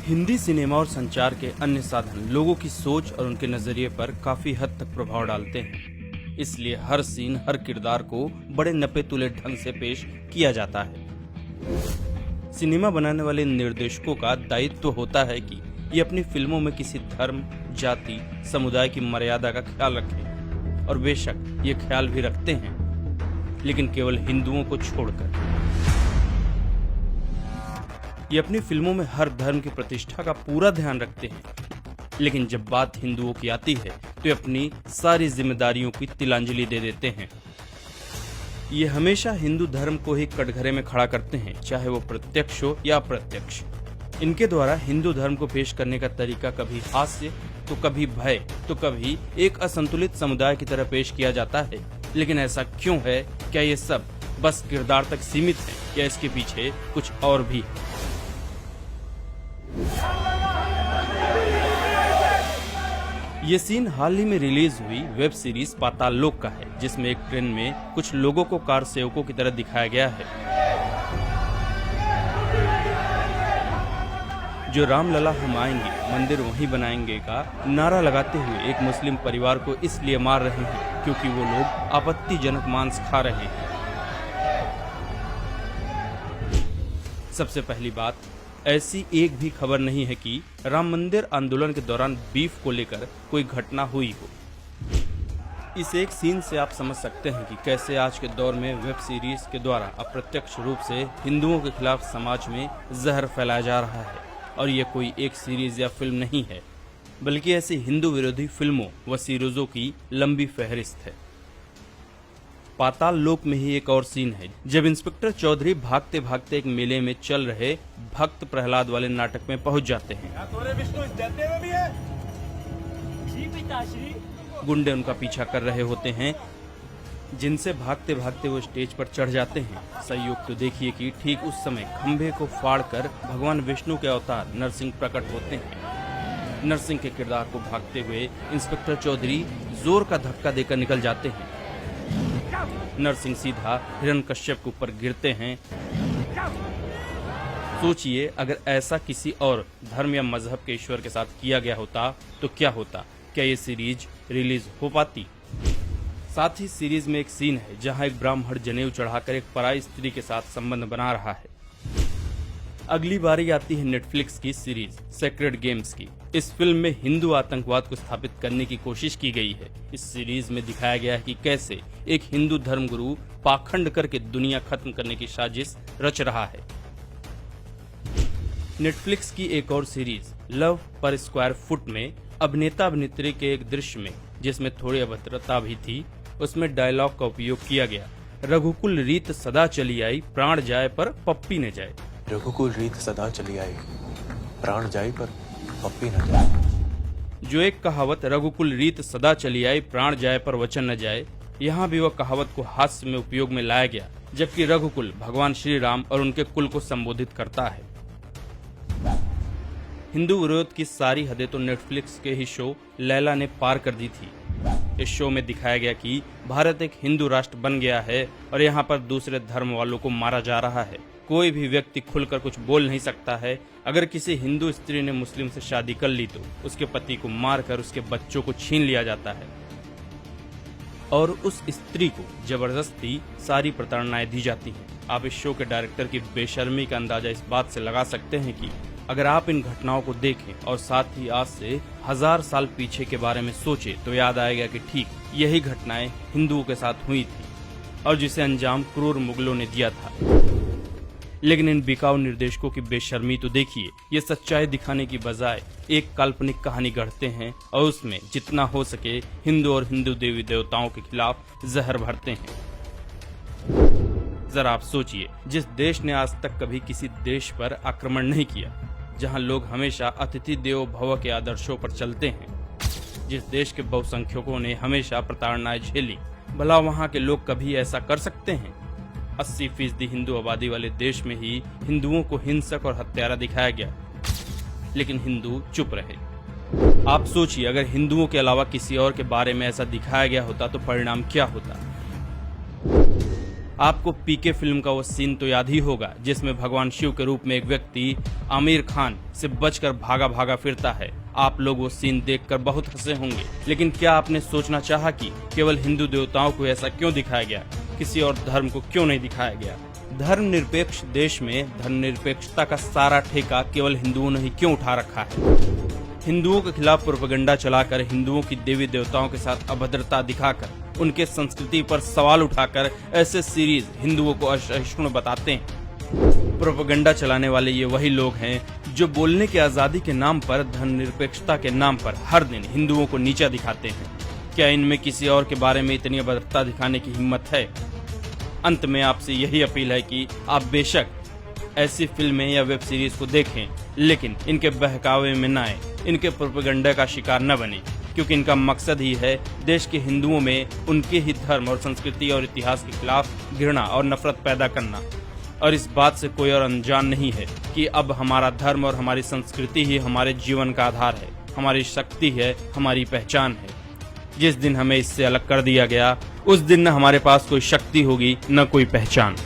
Hindi cinema और संचार के अन्य साधन लोगों की सोच और उनके नजरिए पर काफी हद तक प्रभाव डालते हैं। इसलिए हर सीन, हर किरदार को बड़े नपे तुले ढंग से पेश किया जाता है। सिनेमा बनाने वाले निर्देशकों का दायित्व होता है कि ये अपनी फिल्मों में किसी धर्म, जाति, समुदाय की मर्यादा का ख्याल रखें, और बेशक ये ख्याल भी रखते हैं, लेकिन केवल हिंदुओं को छोड़कर। ये अपनी फिल्मों में हर धर्म की प्रतिष्ठा का पूरा ध्यान रखते हैं, लेकिन जब बात हिंदुओं की आती है तो ये अपनी सारी जिम्मेदारियों की तिलांजलि दे देते हैं। ये हमेशा हिंदू धर्म को ही कटघरे में खड़ा करते हैं, चाहे वो प्रत्यक्ष हो या अप्रत्यक्ष। इनके द्वारा हिंदू धर्म को पेश करने का तरीका कभी हास्य, तो कभी भय, तो कभी एक असंतुलित समुदाय की तरह पेश किया जाता है। लेकिन ऐसा क्यों है? क्या ये सब बस किरदार तक सीमित है या इसके पीछे कुछ और भी है? ये सीन हाल ही में रिलीज हुई वेब सीरीज पाताल लोक का है, जिसमें एक ट्रेन में कुछ लोगों को कार सेवकों की तरह दिखाया गया है, जो रामलला हम आएंगे, मंदिर वहीं बनाएंगे का नारा लगाते हुए एक मुस्लिम परिवार को इसलिए मार रहे हैं क्योंकि वो लोग आपत्तिजनक मांस खा रहे हैं। सबसे पहली बात, ऐसी एक भी खबर नहीं है कि राम मंदिर आंदोलन के दौरान बीफ को लेकर कोई घटना हुई हो। इस एक सीन से आप समझ सकते हैं कि कैसे आज के दौर में वेब सीरीज के द्वारा अप्रत्यक्ष रूप से हिंदुओं के खिलाफ समाज में जहर फैलाया जा रहा है। और ये कोई एक सीरीज या फिल्म नहीं है, बल्कि ऐसी हिंदू विरोधी फिल्मों व सीरीजों की लंबी फहरिस्त है। पाताल लोक में ही एक और सीन है, जब इंस्पेक्टर चौधरी भागते भागते एक मेले में चल रहे भक्त प्रहलाद वाले नाटक में पहुंच जाते हैं। गुंडे उनका पीछा कर रहे होते हैं, जिनसे भागते भागते वो स्टेज पर चढ़ जाते हैं। संयोग तो देखिए कि ठीक उस समय खंभे को फाड़कर भगवान विष्णु के अवतार नरसिंह प्रकट होते हैं। नरसिंह के किरदार को भागते हुए इंस्पेक्टर चौधरी जोर का धक्का देकर निकल जाते हैं। नरसिंह सीधा हिरण्यकश्यप के ऊपर गिरते हैं। सोचिए, अगर ऐसा किसी और धर्म या मजहब के ईश्वर के साथ किया गया होता तो क्या होता? क्या ये सीरीज रिलीज हो पाती? साथ ही सीरीज में एक सीन है जहां एक ब्राह्मण जनेऊ चढ़ाकर एक पराई स्त्री के साथ संबंध बना रहा है। अगली बारी आती है नेटफ्लिक्स की सीरीज सेक्रेड गेम्स की। इस फिल्म में हिंदू आतंकवाद को स्थापित करने की कोशिश की गई है। इस सीरीज में दिखाया गया है कि कैसे एक हिंदू धर्मगुरु पाखंड करके दुनिया खत्म करने की साजिश रच रहा है। नेटफ्लिक्स की एक और सीरीज लव पर स्क्वायर फुट में अभिनेता अभिनेत्री के एक दृश्य में, जिसमें थोड़ी अभद्रता भी थी, उसमें डायलॉग का उपयोग किया गया, रघुकुल रीत सदा चली आई, प्राण जाए पर पप्पी न जाए। रघुकुल रीत सदा चली आई, प्राण जाए पर पप्पी न जाए। जो एक कहावत रघुकुल रीत सदा चली आई, प्राण जाए पर वचन न जाए, यहाँ भी वह कहावत को हास्य में उपयोग में लाया गया, जबकि रघुकुल भगवान श्री राम और उनके कुल को संबोधित करता है। हिंदू विरोध की सारी हदें तो नेटफ्लिक्स के ही शो लैला ने पार कर दी थी। इस शो में दिखाया गया कि भारत एक हिंदू राष्ट्र बन गया है और यहाँ पर दूसरे धर्म वालों को मारा जा रहा है। कोई भी व्यक्ति खुलकर कुछ बोल नहीं सकता है। अगर किसी हिंदू स्त्री ने मुस्लिम से शादी कर ली तो उसके पति को मारकर उसके बच्चों को छीन लिया जाता है और उस स्त्री को जबरदस्ती सारी प्रताड़नाएं दी जाती हैं। आप इस शो के डायरेक्टर की बेशर्मी का अंदाजा इस बात से लगा सकते हैं कि अगर आप इन घटनाओं को देखें और साथ ही आज से 1000 साल पीछे के बारे में सोचें तो याद आएगा कि ठीक यही घटनाएं हिंदुओं के साथ हुई थी और जिसे अंजाम क्रूर मुगलों ने दिया था। लेकिन इन बिकाऊ निर्देशकों की बेशर्मी तो देखिए, ये सच्चाई दिखाने की बजाय एक काल्पनिक कहानी गढ़ते हैं और उसमें जितना हो सके हिंदू और हिंदू देवी देवताओं के खिलाफ जहर भरते हैं। जरा आप सोचिए, जिस देश ने आज तक कभी किसी देश पर आक्रमण नहीं किया, जहां लोग हमेशा अतिथि देवो भव के आदर्शों पर चलते हैं, जिस देश के बहुसंख्यकों ने हमेशा प्रताड़नाएं झेली, भला वहां के लोग कभी ऐसा कर सकते हैं? 80% हिंदू आबादी वाले देश में ही हिंदुओं को हिंसक और हत्यारा दिखाया गया, लेकिन हिंदू चुप रहे। आप सोचिए, अगर हिंदुओं के अलावा किसी और के बारे में ऐसा दिखाया गया होता तो परिणाम क्या होता? आपको पीके फिल्म का वो सीन तो याद ही होगा जिसमें भगवान शिव के रूप में एक व्यक्ति आमिर खान से बचकर भागा भागा फिरता है। आप लोग वो सीन देखकर बहुत हंसे होंगे, लेकिन क्या आपने सोचना चाहा कि केवल हिंदू देवताओं को ऐसा क्यों दिखाया गया, किसी और धर्म को क्यों नहीं दिखाया गया? धर्मनिरपेक्ष देश में धर्मनिरपेक्षता का सारा ठेका केवल हिंदुओं ने ही क्यों उठा रखा है? हिंदुओं के खिलाफ प्रोपेगेंडा चलाकर, हिंदुओं की देवी देवताओं के साथ अभद्रता दिखाकर, उनके संस्कृति पर सवाल उठाकर ऐसे सीरीज हिंदुओं को असहिष्णु बताते हैं। प्रोपेगेंडा चलाने वाले ये वही लोग हैं जो बोलने की आजादी के नाम पर, धर्मनिरपेक्षता के नाम पर हर दिन हिंदुओं को नीचा दिखाते हैं। क्या इनमें किसी और के बारे में इतनी अभद्रता दिखाने की हिम्मत है? अंत में आपसे यही अपील है कि आप बेशक ऐसी फिल्में या वेब सीरीज को देखें, लेकिन इनके बहकावे में न आए, इनके प्रोपेगेंडा का शिकार न बने, क्योंकि इनका मकसद ही है देश के हिंदुओं में उनके ही धर्म और संस्कृति और इतिहास के खिलाफ घृणा और नफरत पैदा करना। और इस बात से कोई और अनजान नहीं है कि अब हमारा धर्म और हमारी संस्कृति ही हमारे जीवन का आधार है, हमारी शक्ति है, हमारी पहचान है। जिस दिन हमें इससे अलग कर दिया गया, उस दिन न हमारे पास कोई शक्ति होगी, न कोई पहचान।